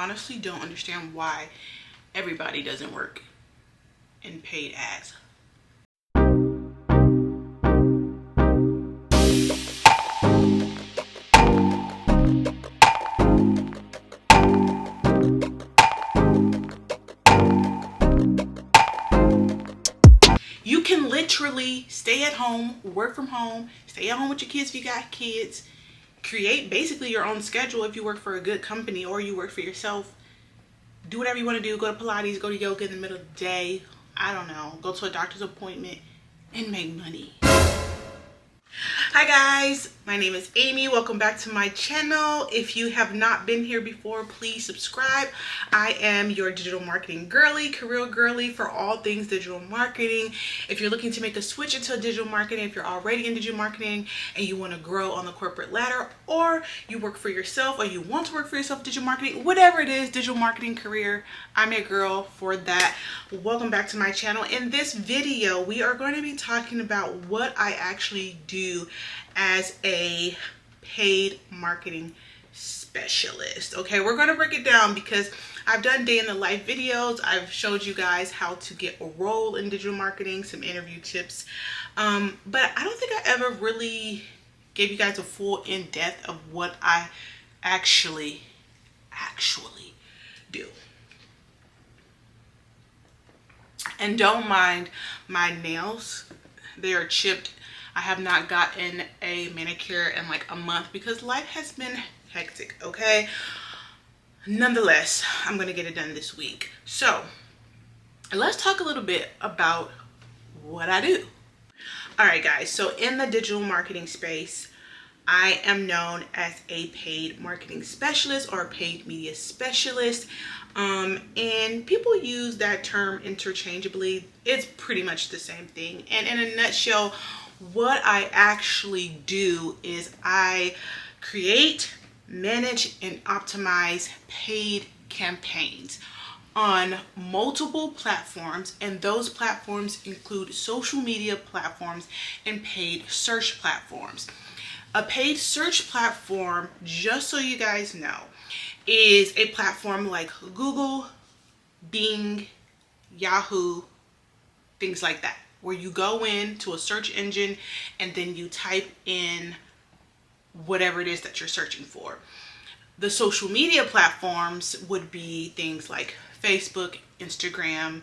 honestly don't understand why everybody doesn't work in paid ads. You can literally stay at home, work from home, stay at home with your kids if you got kids, create basically your own schedule if you work for a good company or you work for yourself. Do whatever you want to do. Go to Pilates, go to yoga in the middle of the day. I don't know. Go to a doctor's appointment and make money. Hi guys, my name is Amy. Welcome back to my channel. If you have not been here before, please subscribe. I am your digital marketing girly, career girly for all things digital marketing. If you're looking to make a switch into digital marketing, if you're already in digital marketing and you want to grow on the corporate ladder, or you work for yourself or you want to work for yourself, digital marketing, whatever it is, digital marketing career, I'm your girl for that. Welcome back to my channel. In this video, we are going to be talking about what I actually do as a paid marketing specialist. Okay, we're going to break it down because I've done day in the life videos. I've showed you guys how to get a role in digital marketing, some interview tips, but I don't think I ever really gave you guys a full in-depth of what I actually do. And don't mind my nails, they are chipped. I have not gotten a manicure in like a month because life has been hectic, okay? Nonetheless, I'm gonna get it done this week. So let's talk a little bit about what I do. All right, guys, so in the digital marketing space, I am known as a paid marketing specialist or a paid media specialist. And people use that term interchangeably. It's pretty much the same thing. And in a nutshell, what I actually do is I create, manage, and optimize paid campaigns on multiple platforms, and those platforms include social media platforms and paid search platforms. A paid search platform, just so you guys know, is a platform like Google, Bing, Yahoo, things like that, where you go into a search engine and then you type in whatever it is that you're searching for. The social media platforms would be things like Facebook, Instagram,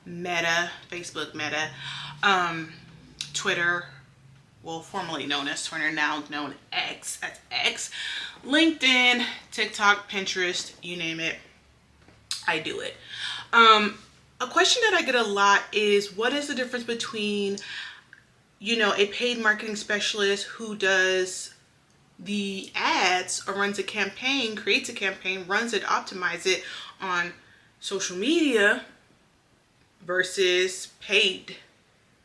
Meta, Facebook, Meta, Twitter, well, formerly known as Twitter, now known as X, LinkedIn, TikTok, Pinterest, you name it, I do it. A question that I get a lot is, what is the difference between, a paid marketing specialist who does the ads or runs a campaign, creates a campaign, runs it, optimizes it on social media versus paid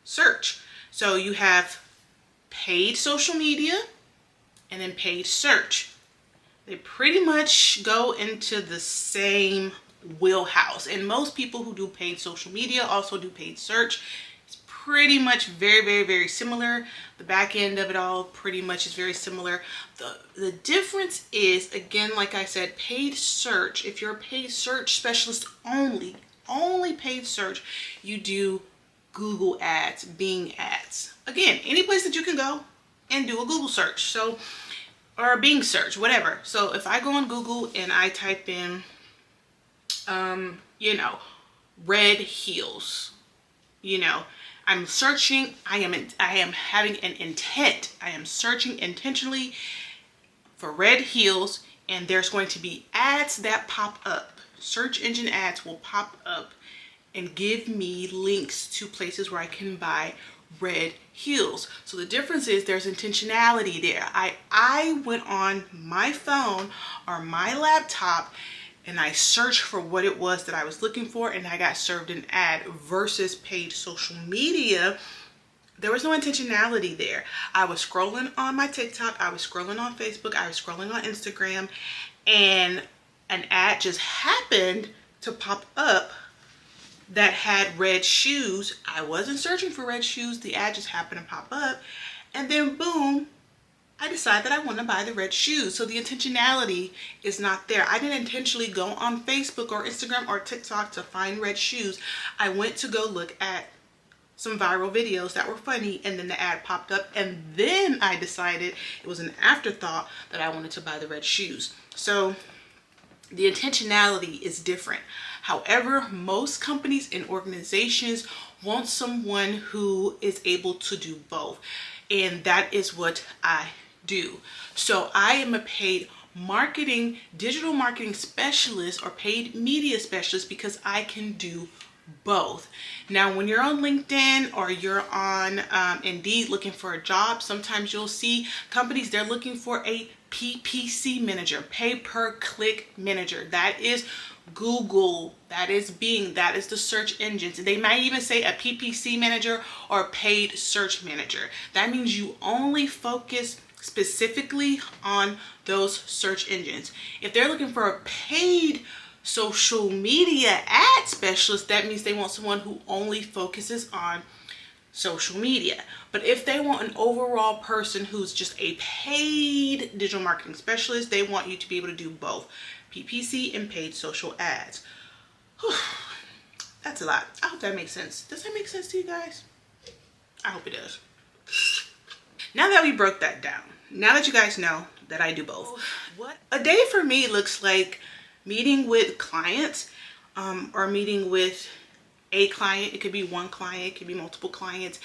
search? So you have paid social media and then paid search. They pretty much go into the same wheelhouse, and most people who do paid social media also do paid search. It's pretty much very similar. The back end of it all pretty much is very similar. The difference is, again, like I said, paid search. If you're a paid search specialist only paid search, you do Google ads, Bing ads. Again, any place that you can go and do a Google search, so, or a Bing search, whatever. So if I go on Google and I type in red heels, I'm searching, I am having an intent. I am searching intentionally for red heels, and there's going to be ads that pop up. Search engine ads will pop up and give me links to places where I can buy red heels. So the difference is there's intentionality there. I went on my phone or my laptop and I searched for what it was that I was looking for, and I got served an ad. Versus paid social media, there was no intentionality there. I was scrolling on my TikTok, I was scrolling on Facebook, I was scrolling on Instagram, and an ad just happened to pop up that had red shoes. I wasn't searching for red shoes, the ad just happened to pop up, and then boom, I decide that I want to buy the red shoes. So the intentionality is not there. I didn't intentionally go on Facebook or Instagram or TikTok to find red shoes. I went to go look at some viral videos that were funny, and then the ad popped up, and then I decided, it was an afterthought, that I wanted to buy the red shoes. So the intentionality is different. However, most companies and organizations want someone who is able to do both, and that is what I do. So I am a paid digital marketing specialist or paid media specialist because I can do both. Now, when you're on LinkedIn or you're on Indeed looking for a job, sometimes you'll see companies, they're looking for a PPC manager, pay per click manager. That is Google, that is Bing, that is the search engines. They might even say a PPC manager or paid search manager. That means you only focus specifically on those search engines. If they're looking for a paid social media ad specialist, that means they want someone who only focuses on social media. But if they want an overall person who's just a paid digital marketing specialist, they want you to be able to do both PPC and paid social ads. Whew, that's a lot. I hope that makes sense. Does that make sense to you guys? I hope it does. Now that we broke that down, now that you guys know that I do both, what a day for me looks like: meeting with clients, or meeting with a client. It could be one client, it could be multiple clients.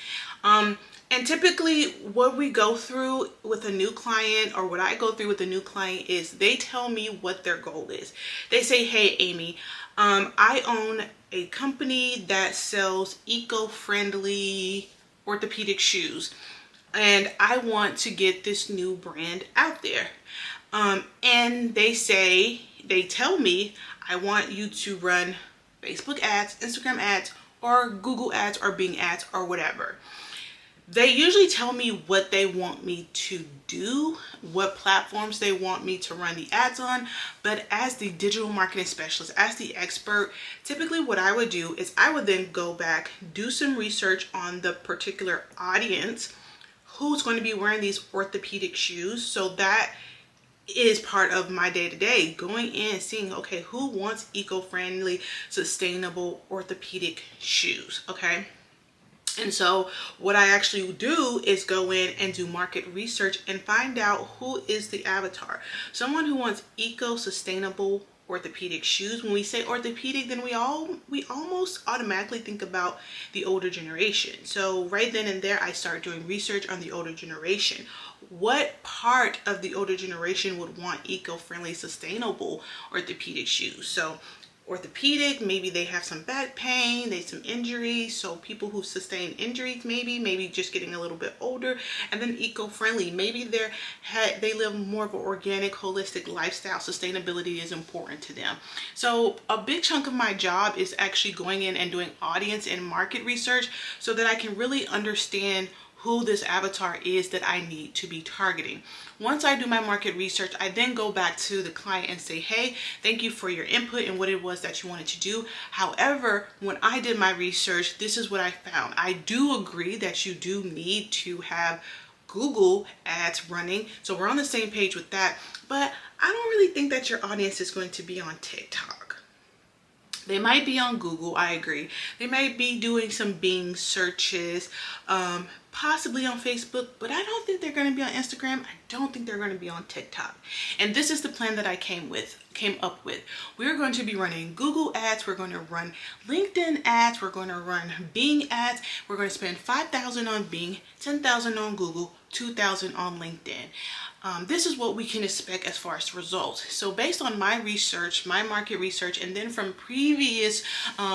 And typically what we go through with a new client, or what I go through with a new client, is they tell me what their goal is. They say, hey, Amy, I own a company that sells eco-friendly orthopedic shoes, and I want to get this new brand out there. And they tell me, I want you to run Facebook ads, Instagram ads, or Google ads, or Bing ads, or whatever. They usually tell me what they want me to do, what platforms they want me to run the ads on. But as the digital marketing specialist, as the expert, typically what I would do is I would then go back, do some research on the particular audience who's going to be wearing these orthopedic shoes. So that is part of my day-to-day, going in and seeing, okay, who wants eco-friendly, sustainable orthopedic shoes, okay? And so what I actually do is go in and do market research and find out who is the avatar. Someone who wants eco-sustainable orthopedic shoes. When we say orthopedic, then we almost automatically think about the older generation. So right then and there, I start doing research on the older generation. What part of the older generation would want eco-friendly, sustainable orthopedic shoes? So orthopedic, maybe they have some back pain, they some injuries. So people who sustain injuries, maybe just getting a little bit older. And then eco-friendly, maybe they live more of an organic, holistic lifestyle. Sustainability is important to them. So a big chunk of my job is actually going in and doing audience and market research so that I can really understand who this avatar is that I need to be targeting. Once I do my market research, I then go back to the client and say, hey, thank you for your input and what it was that you wanted to do. However, when I did my research, this is what I found. I do agree that you do need to have Google ads running. So we're on the same page with that, but I don't really think that your audience is going to be on TikTok. They might be on Google, I agree. They might be doing some Bing searches, possibly on Facebook, but I don't think they're going to be on Instagram. I don't think they're going to be on TikTok. And this is the plan that I came up with. We're going to be running Google ads. We're going to run LinkedIn ads. We're going to run Bing ads. We're going to spend $5,000 on Bing, $10,000 on Google, $2,000 on LinkedIn. This is what we can expect as far as results. So based on my research, my market research, and then from previous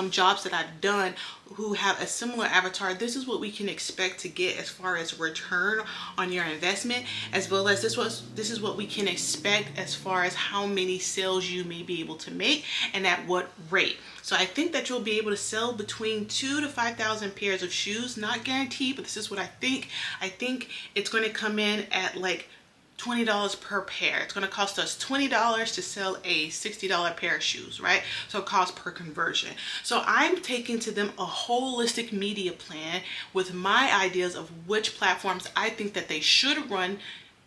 jobs that I've done who have a similar avatar, this is what we can expect to get as far as return on your investment, as well as this is what we can expect as far as how many sales you may be able to make and at what rate. So I think that you'll be able to sell between 2,000 to 5,000 pairs of shoes. Not guaranteed, but this is what I think. I think it's going to come in at like $20 per pair. It's going to cost us $20 to sell a $60 pair of shoes, right? So cost per conversion. So I'm taking to them a holistic media plan with my ideas of which platforms I think that they should run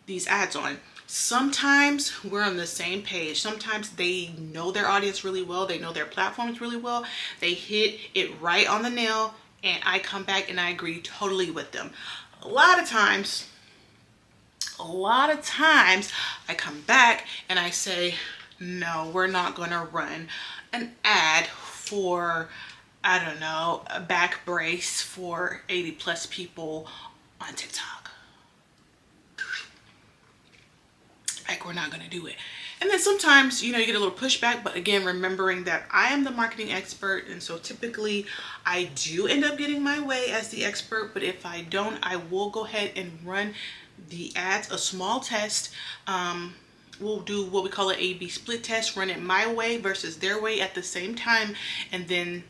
these ads on. Sometimes we're on the same page. Sometimes they know their audience really well. They know their platforms really well. They hit it right on the nail, and I come back and I agree totally with them. A lot of times I come back and I say, no, we're not going to run an ad for, I don't know, a back brace for 80 plus people on TikTok. Like, we're not going to do it. And then sometimes, you know, you get a little pushback, but again, remembering that I am the marketing expert, and so typically I do end up getting my way as the expert, but if I don't, I will go ahead and run the ads, a small test. We'll do what we call an A/B split test, run it my way versus their way at the same time, and then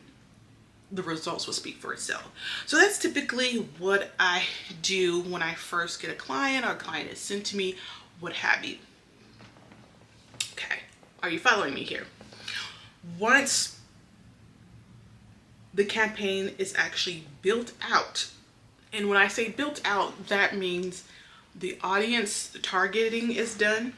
the results will speak for itself. So that's typically what I do when I first get a client, or a client is sent to me, what have you. Okay, are you following me here? Once the campaign is actually built out, and when I say built out, that means the audience targeting is done.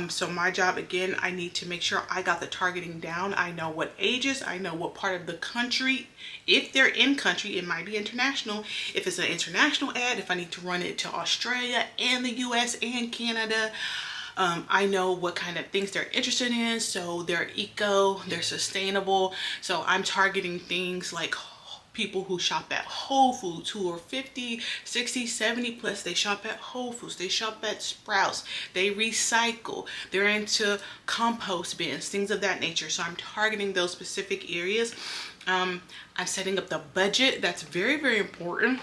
So my job, again, I need to make sure I got the targeting down. I know what ages, I know what part of the country. If they're in country, it might be international. If it's an international ad, if I need to run it to Australia and the US and Canada, I know what kind of things they're interested in. So they're eco, they're sustainable. So I'm targeting things like people who shop at Whole Foods, who are 50, 60, 70 plus. They shop at Whole Foods, they shop at Sprouts, they recycle, they're into compost bins, things of that nature. So I'm targeting those specific areas. I'm setting up the budget. That's very, very important.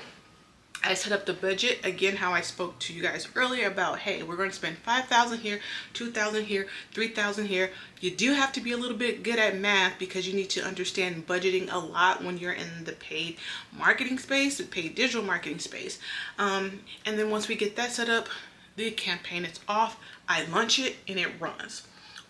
I set up the budget, again, how I spoke to you guys earlier about, hey, we're going to spend 5,000 here, 2,000 here, 3,000 here. You do have to be a little bit good at math, because you need to understand budgeting a lot when you're in the paid marketing space, the paid digital marketing space. And then once we get that set up, the campaign is off, I launch it, and it runs.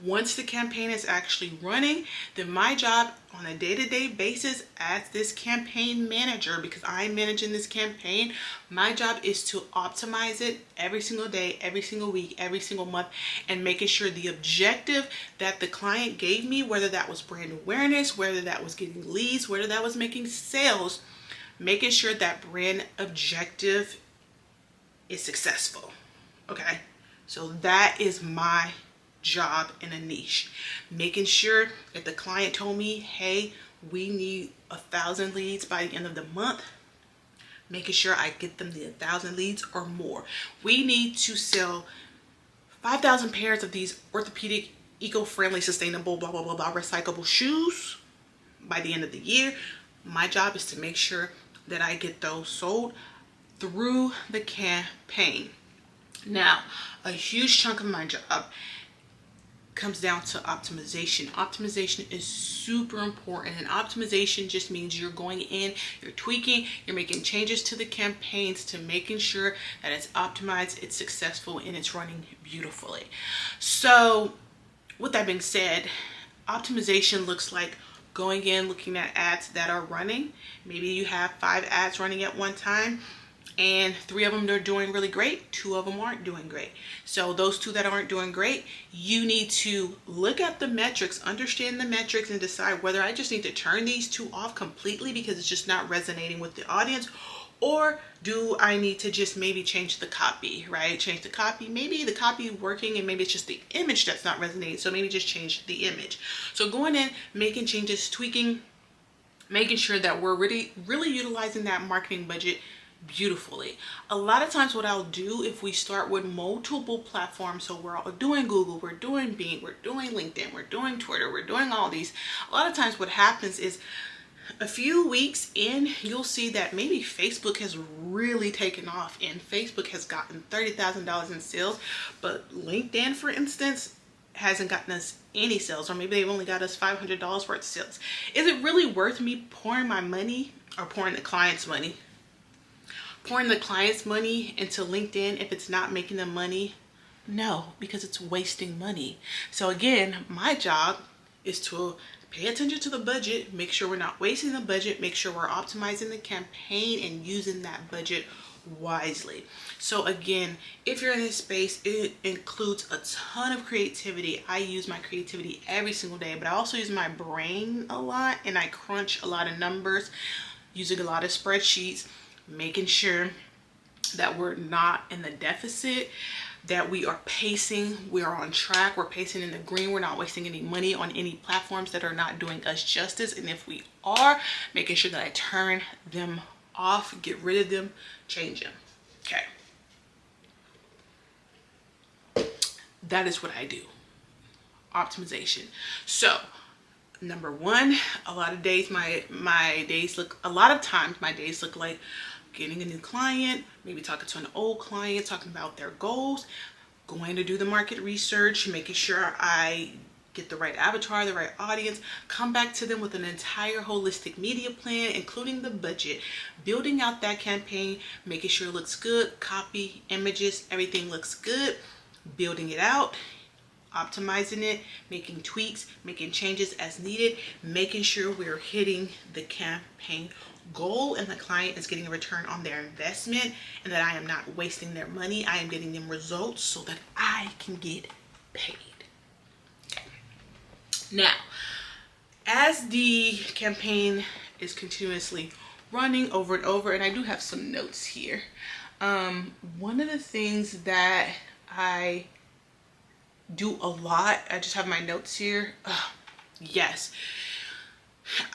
Once the campaign is actually running, then my job on a day-to-day basis as this campaign manager, because I'm managing this campaign, my job is to optimize it every single day, every single week, every single month, and making sure the objective that the client gave me, whether that was brand awareness, whether that was getting leads, whether that was making sales, making sure that brand objective is successful. Okay, so that is my job in a niche, making sure that the client told me, hey, we need 1,000 leads by the end of the month, making sure I get them the 1,000 leads or more. We need to sell 5,000 pairs of these orthopedic, eco-friendly, sustainable, blah, blah, blah, blah, recyclable shoes by the end of the year. My job is to make sure that I get those sold through the campaign. Now, a huge chunk of my job comes down to optimization. Optimization is super important, and optimization just means you're going in, you're tweaking, you're making changes to the campaigns to making sure that it's optimized, it's successful, and it's running beautifully. So with that being said, optimization looks like going in, looking at ads that are running. Maybe you have 5 ads running at one time, and 3 of them are doing really great, 2 of them aren't doing great. So those 2 that aren't doing great, you need to look at the metrics, understand the metrics, and decide whether I just need to turn these 2 off completely because it's just not resonating with the audience, or do I need to just maybe change the copy, right? Change the copy. Maybe the copy is working and maybe it's just the image that's not resonating. So maybe just change the image. So going in, making changes, tweaking, making sure that we're really utilizing that marketing budget beautifully. A lot of times what I'll do, if we start with multiple platforms, so we're all doing Google, we're doing Bing, we're doing LinkedIn, we're doing Twitter, we're doing all these, a lot of times what happens is a few weeks in, you'll see that maybe Facebook has really taken off and Facebook has gotten $30,000 in sales, but LinkedIn, for instance, hasn't gotten us any sales, or maybe they've only got us $500 worth of sales. Is it really worth me pouring my money, or pouring the client's money into LinkedIn if it's not making them money? No, because it's wasting money. So again, my job is to pay attention to the budget, make sure we're not wasting the budget, make sure we're optimizing the campaign and using that budget wisely. So again, if you're in this space, it includes a ton of creativity. I use my creativity every single day, but I also use my brain a lot, and I crunch a lot of numbers, using a lot of spreadsheets, making sure that we're not in the deficit, that we are pacing, we are on track, we're pacing in the green, we're not wasting any money on any platforms that are not doing us justice. And if we are, making sure that I turn them off, get rid of them, change them. Okay. That is what I do. Optimization. So number one, a lot of days my days look like getting a new client, maybe talking to an old client, talking about their goals, going to do the market research, making sure I get the right avatar, the right audience, come back to them with an entire holistic media plan, including the budget, building out that campaign, making sure it looks good, copy, images, everything looks good, building it out, optimizing it, making tweaks, making changes as needed, making sure we're hitting the campaign goal and the client is getting a return on their investment, and that I am not wasting their money. I am getting them results so that I can get paid. Okay. Now, as the campaign is continuously running over and over, and I do have some notes here, one of the things that I do a lot, I just have my notes here. Yes.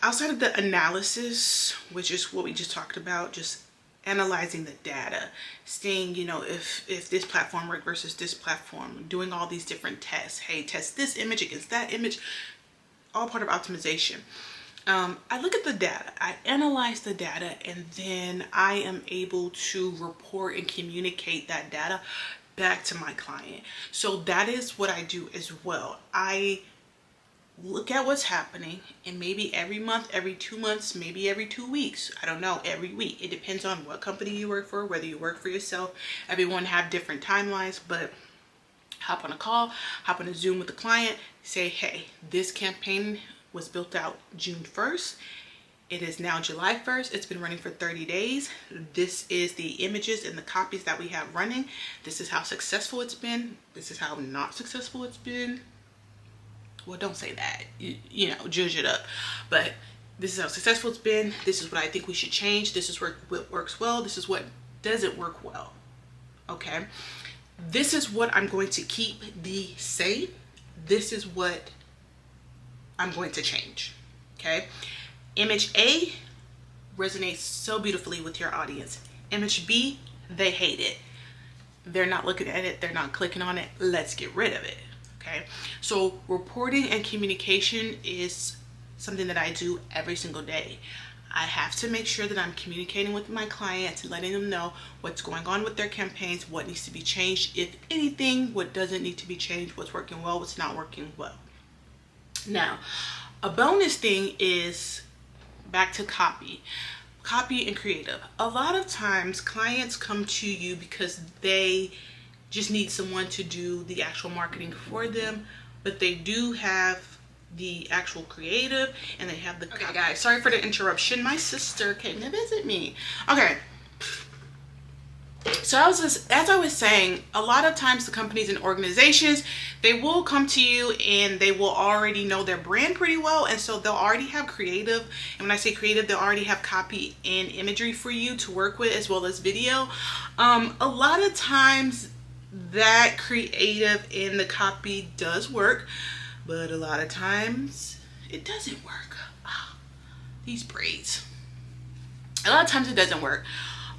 Outside of the analysis, which is what we just talked about, just analyzing the data, seeing, you know, if this platform works versus this platform, doing all these different tests. Hey, test this image against that image, all part of optimization. I look at the data, I analyze the data, and then I am able to report and communicate that data back to my client. So that is what I do as well. I look at what's happening, and maybe every month, every 2 months, maybe every 2 weeks, I don't know, every week. It depends on what company you work for, whether you work for yourself. Everyone have different timelines, but hop on a call, hop on a Zoom with the client, say, hey, this campaign was built out June 1st. It is now July 1st. It's been running for 30 days. This is the images and the copies that we have running. This is how successful it's been. This is how not successful it's been. Well, don't say that, you know, judge it up. But this is how successful it's been. This is what I think we should change. This is what works well. This is what doesn't work well. Okay. This is what I'm going to keep the same. This is what I'm going to change. Okay. Image A resonates so beautifully with your audience. Image B, they hate it. They're not looking at it. They're not clicking on it. Let's get rid of it. Okay, so reporting and communication is something that I do every single day. I have to make sure that I'm communicating with my clients and letting them know what's going on with their campaigns, what needs to be changed, if anything, what doesn't need to be changed, what's working well, what's not working well. Now, a bonus thing is back to copy and creative. A lot of times clients come to you because they just need someone to do the actual marketing for them, but they do have the actual creative and they have the okay guys, sorry for the interruption, my sister came to visit me. Okay, so as I was saying, a lot of times the companies and organizations, they will come to you and they will already know their brand pretty well, and so they'll already have creative, and when I say creative, they'll already have copy and imagery for you to work with, as well as video. A lot of times that creative and the copy does work, but a lot of times it doesn't work. These braids, a lot of times it doesn't work.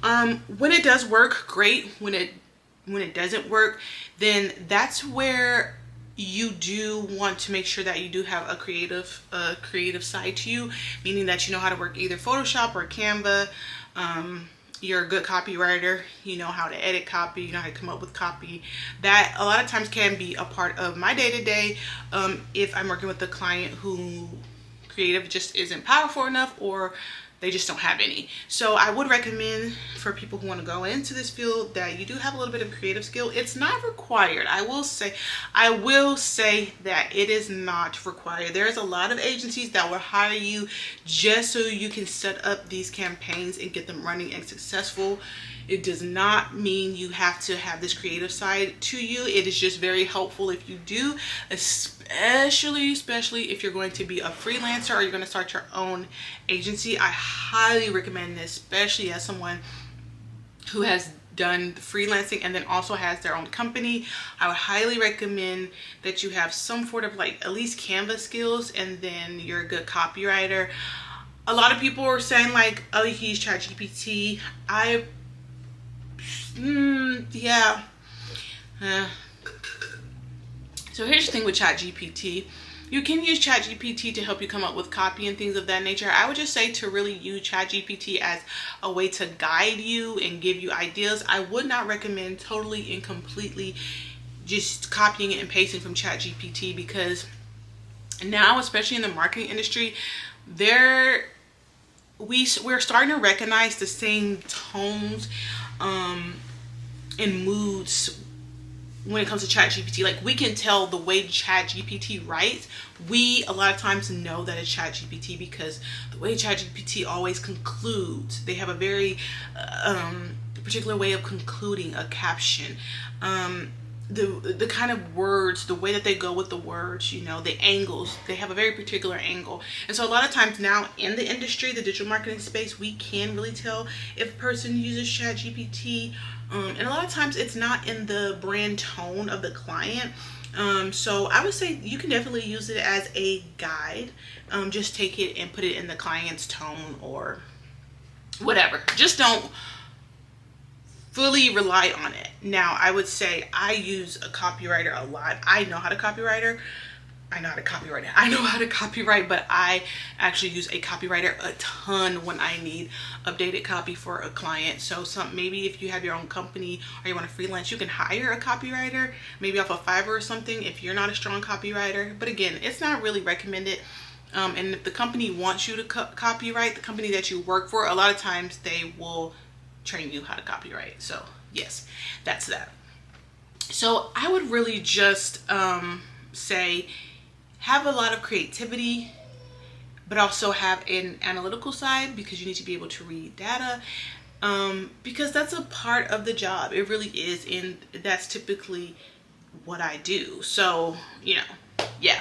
When it does work, great. When it doesn't work, then that's where you do want to make sure that you do have a creative side to you, meaning that you know how to work either Photoshop or Canva. You're a good copywriter, you know how to edit copy, you know how to come up with copy. That a lot of times can be a part of my day-to-day if I'm working with a client who creative just isn't powerful enough, or they just don't have any. So I would recommend for people who want to go into this field that you do have a little bit of creative skill. It's not required. I will say that it is not required. There's a lot of agencies that will hire you just so you can set up these campaigns and get them running and successful. It does not mean you have to have this creative side to you. It is just very helpful if you do, especially if you're going to be a freelancer or you're going to start your own agency. I highly recommend this, especially as someone who has done freelancing and then also has their own company. I would highly recommend that you have some sort of like at least Canva skills, and then you're a good copywriter. A lot of people are saying like, oh, you can use ChatGPT. Yeah. So here's the thing with ChatGPT. You can use ChatGPT to help you come up with copy and things of that nature. I would just say to really use ChatGPT as a way to guide you and give you ideas. I would not recommend totally and completely just copying it and pasting from ChatGPT, because now, especially in the marketing industry, we're starting to recognize the same tones and moods when it comes to ChatGPT. Like, we can tell the way ChatGPT writes. We a lot of times know that it's ChatGPT because the way ChatGPT always concludes, they have a very particular way of concluding a caption. The kind of words, the way that they go with the words, you know, the angles, they have a very particular angle. And so a lot of times now in the industry, the digital marketing space, we can really tell if a person uses ChatGPT. And a lot of times it's not in the brand tone of the client. So I would say you can definitely use it as a guide. Just take it and put it in the client's tone or whatever. Just don't fully rely on it. Now, I would say I use a copywriter a lot. I know how to copyright, but I actually use a copywriter a ton when I need updated copy for a client. So maybe if you have your own company or you want to freelance, you can hire a copywriter, maybe off of Fiverr or something if you're not a strong copywriter. But again, it's not really recommended. And if the company wants you to copyright, the company that you work for, a lot of times they will train you how to copyright. So yes, that's that. So I would really just say have a lot of creativity, but also have an analytical side, because you need to be able to read data, because that's a part of the job. It really is, and that's typically what I do. So, you know, yeah.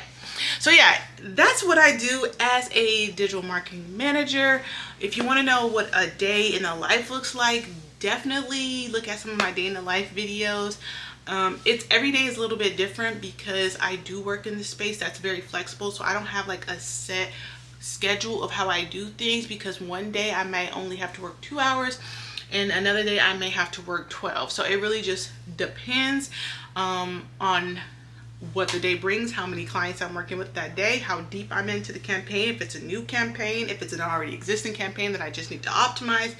So yeah, that's what I do as a digital marketing manager. If you want to know what a day in the life looks like, definitely look at some of my day in the life videos. Every day is a little bit different because I do work in this space that's very flexible. So I don't have like a set schedule of how I do things, because one day I might only have to work 2 hours and another day I may have to work 12. So it really just depends on what the day brings, how many clients I'm working with that day, how deep I'm into the campaign, if it's a new campaign, if it's an already existing campaign that I just need to optimize.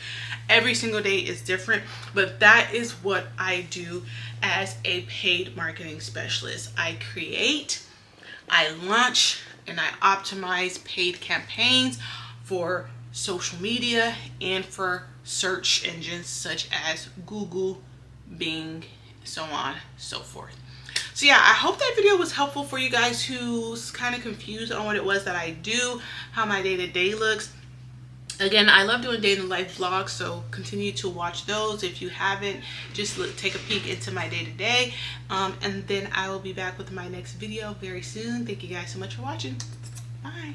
Every single day is different, but that is what I do as a paid marketing specialist. I create, I launch, and I optimize paid campaigns for social media and for search engines such as Google, Bing, so on, so forth. So yeah, I hope that video was helpful for you guys who's kind of confused on what it was that I do, how my day-to-day looks. Again, I love doing day in the life vlogs, so continue to watch those. If you haven't, just take a peek into my day-to-day. And then I will be back with my next video very soon. Thank you guys so much for watching. Bye.